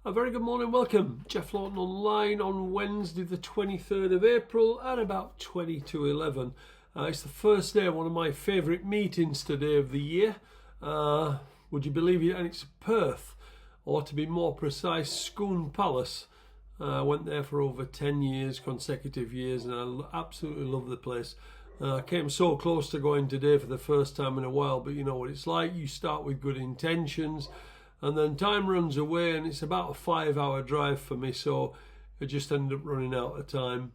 A very good morning, welcome. Jeff Lawton online on Wednesday the 23rd of April at about 20 to 11. It's the first day of one of my favourite meetings today of the year. Would you believe it? And it's Perth, or to be more precise, Scone Palace. I went there for over 10 years, consecutive years, and I absolutely love the place. I came so close to going today for the first time in a while, but you know what it's like. You start with good intentions, and then time runs away, and it's about a 5-hour drive for me, so I just ended up running out of time.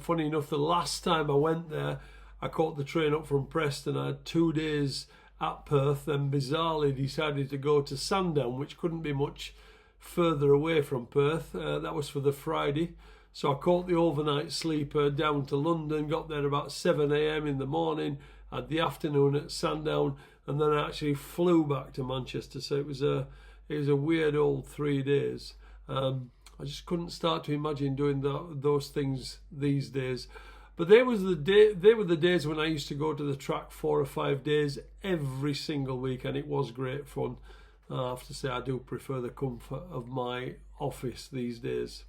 Funny enough, the last time I went there, I caught the train up from Preston. I had 2 days at Perth, then bizarrely decided to go to Sandown, which couldn't be much further away from Perth. That was for the Friday. So I caught the overnight sleeper down to London, got there about 7 a.m. in the morning, had the afternoon at Sandown, and then I actually flew back to Manchester. So it was a weird old 3 days. I just couldn't start to imagine doing those things these days. But they were the days when I used to go to the track 4 or 5 days every single week, and it was great fun. I have to say I do prefer the comfort of my office these days.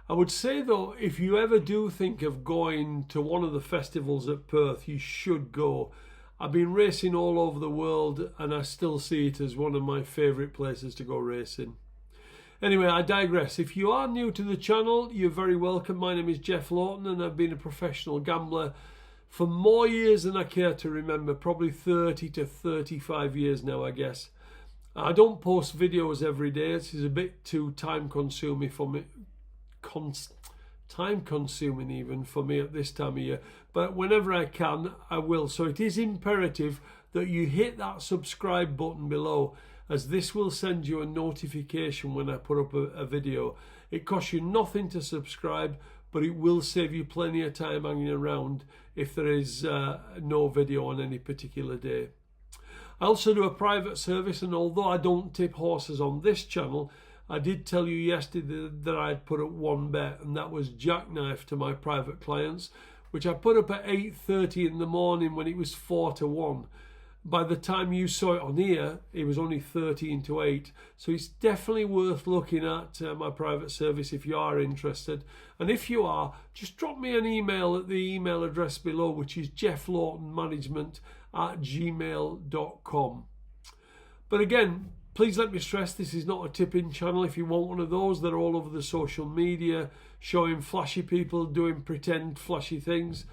I would say though, if you ever do think of going to one of the festivals at Perth, you should go. I've been racing all over the world and I still see it as one of my favourite places to go racing. Anyway, I digress. If you are new to the channel, you're very welcome. My name is Jeff Lawton and I've been a professional gambler for more years than I care to remember, probably 30 to 35 years now, I guess. I don't post videos every day. This is a bit too time consuming for me. Time consuming even for me at this time of year, but whenever I can I will. So it is imperative that you hit that subscribe button below, as this will send you a notification when I put up a video. It costs you nothing to subscribe, but it will save you plenty of time hanging around if there is no video on any particular day. I also do a private service, and although I don't tip horses on this channel, I did tell you yesterday that I had put up one bet, and that was jackknife to my private clients, which I put up at 8:30 in the morning when it was 4 to 1. By the time you saw it on here, it was only 13 to 8. So it's definitely worth looking at my private service if you are interested. And if you are, just drop me an email at the email address below, which is jefflawtonmanagement@gmail.com. But again, please let me stress, this is not a tipping channel. If you want one of those that are all over the social media, showing flashy people doing pretend flashy things,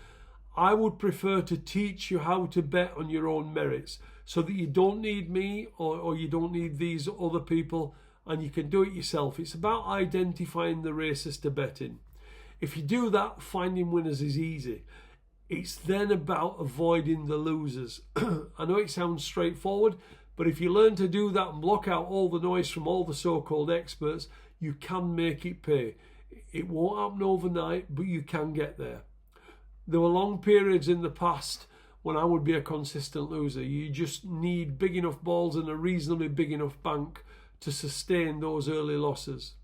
I would prefer to teach you how to bet on your own merits, so that you don't need me or you don't need these other people, and you can do it yourself. It's about identifying the races to bet in. If you do that, finding winners is easy. It's then about avoiding the losers. I know it sounds straightforward, but if you learn to do that and block out all the noise from all the so-called experts, you can make it pay. It won't happen overnight, but you can get there. There were long periods in the past when I would be a consistent loser. You just need big enough balls and a reasonably big enough bank to sustain those early losses.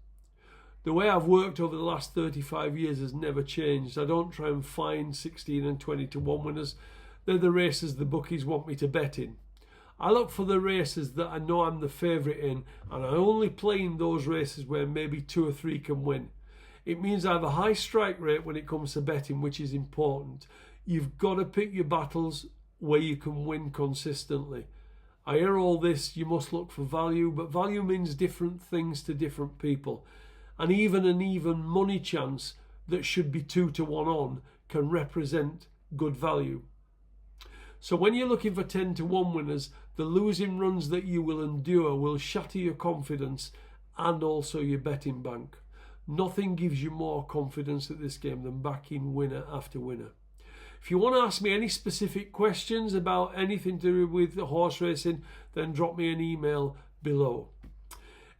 The way I've worked over the last 35 years has never changed. I don't try and find 16 and 20 to 1 winners. They're the races the bookies want me to bet in. I look for the races that I know I'm the favourite in, and I only play in those races where maybe 2 or 3 can win. It means I have a high strike rate when it comes to betting, which is important. You've got to pick your battles where you can win consistently. I hear all this, you must look for value, but value means different things to different people. And even an even money chance that should be 2 to 1 on can represent good value. So when you're looking for 10 to 1 winners, the losing runs that you will endure will shatter your confidence and also your betting bank. Nothing gives you more confidence at this game than backing winner after winner. If you want to ask me any specific questions about anything to do with horse racing, then drop me an email below.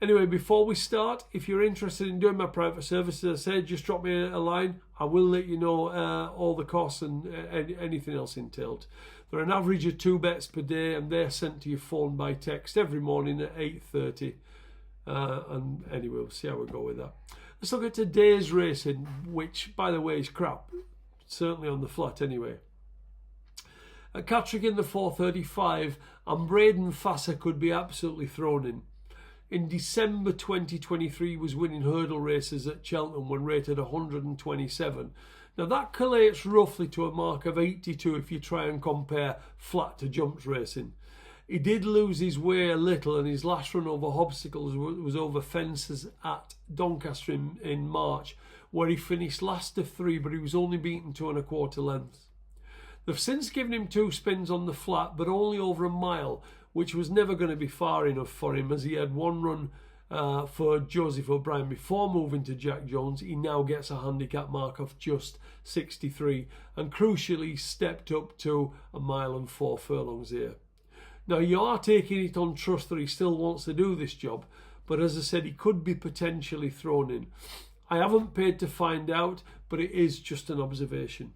Anyway, before we start, if you're interested in doing my private service, as I said, just drop me a line. I will let you know all the costs and anything else entailed. There are an average of 2 bets per day, and they're sent to your phone by text every morning at 8:30. And anyway, we'll see how we go with that. Let's look at today's racing, which, by the way, is crap. Certainly on the flat, anyway. At Catterick in the 4:35, and Braden Fasser could be absolutely thrown in. in December 2023 was winning hurdle races at Cheltenham when rated 127. Now that collates roughly to a mark of 82 if you try and compare flat to jumps racing. He did lose his way a little, and his last run over obstacles was over fences at Doncaster in March, where he finished last of 3, but he was only beaten 2 1/4 lengths. They've since given him 2 spins on the flat, but only over a mile, which was never going to be far enough for him, as he had 1 run for Joseph O'Brien before moving to Jack Jones. He now gets a handicap mark of just 63, and crucially stepped up to a mile and 4 furlongs here. Now, you are taking it on trust that he still wants to do this job, but as I said, he could be potentially thrown in. I haven't paid to find out, but it is just an observation.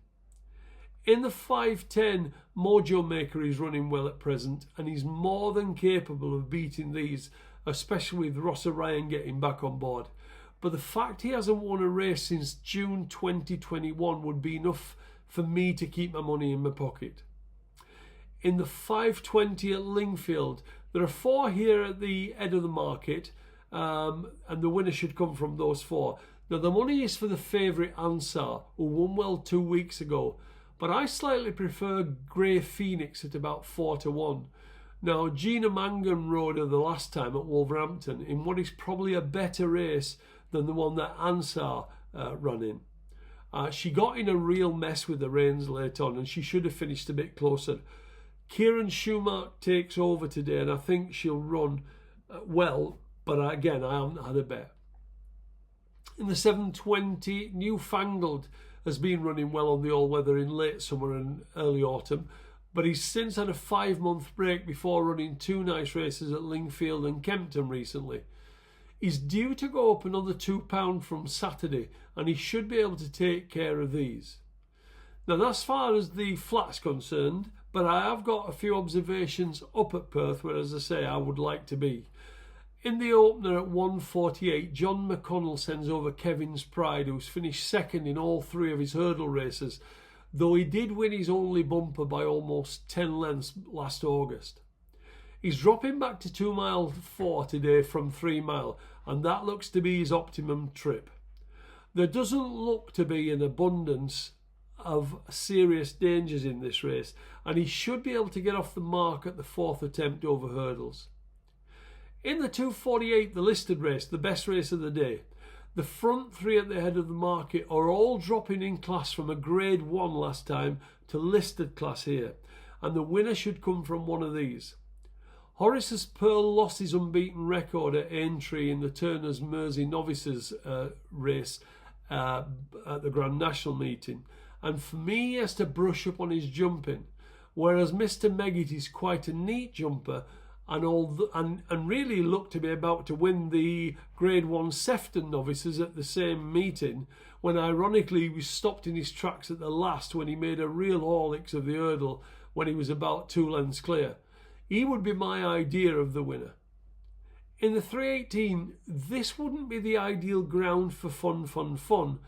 In the 5:10, Mojo Maker is running well at present, and he's more than capable of beating these, especially with Ross O'Ryan getting back on board. But the fact he hasn't won a race since June 2021 would be enough for me to keep my money in my pocket. In the 5:20 at Lingfield, there are 4 here at the head of the market, and the winner should come from those 4. Now, the money is for the favourite Ansar, who won well 2 weeks ago, but I slightly prefer Grey Phoenix at about 4-1. Now, Gina Mangan rode her the last time at Wolverhampton in what is probably a better race than the one that Ansar ran in. She got in a real mess with the reins late on, and she should have finished a bit closer. Kieran Schumacher takes over today, and I think she'll run well, but again, I haven't had a bet. In the 7:20, Newfangled has been running well on the all-weather in late summer and early autumn, but he's since had a 5-month break before running 2 nice races at Lingfield and Kempton recently. He's due to go up another £2 from Saturday, and he should be able to take care of these. Now, that's as far as the flat's concerned, but I have got a few observations up at Perth where, as I say, I would like to be. In the opener at 1:48, John McConnell sends over Kevin's Pride, who's finished second in all 3 of his hurdle races, though he did win his only bumper by almost 10 lengths last August. He's dropping back to 2 mile 4 today from 3 mile, and that looks to be his optimum trip. There doesn't look to be an abundance of serious dangers in this race, and he should be able to get off the mark at the 4th attempt over hurdles. In the 2:48, the listed race, the best race of the day, the front 3 at the head of the market are all dropping in class from a grade 1 last time to listed class here, and the winner should come from one of these. Horace's Pearl lost his unbeaten record at Aintree in the Turner's Mersey Novices race at the Grand National meeting, and for me he has to brush up on his jumping, whereas Mr. Meggitt is quite a neat jumper and really looked to be about to win the Grade 1 Sefton Novices at the same meeting, when ironically he was stopped in his tracks at the last when he made a real Horlicks of the hurdle when he was about 2 lengths clear. He would be my idea of the winner. In the 3:18, this wouldn't be the ideal ground for fun,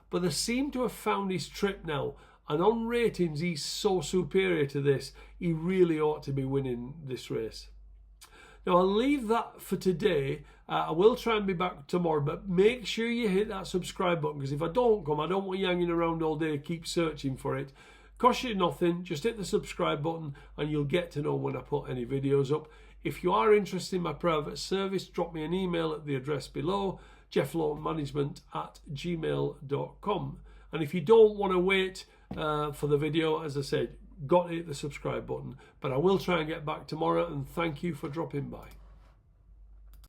but they seem to have found his trip now, and on ratings he's so superior to this, he really ought to be winning this race. Now, I'll leave that for today. I will try and be back tomorrow, but make sure you hit that subscribe button, because if I don't come, I don't want you hanging around all day, keep searching for it. Costs you nothing, just hit the subscribe button and you'll get to know when I put any videos up. If you are interested in my private service, drop me an email at the address below, jefflawtonmanagement@gmail.com. And if you don't want to wait for the video, as I said, got to hit the subscribe button. But I will try and get back tomorrow, and thank you for dropping by.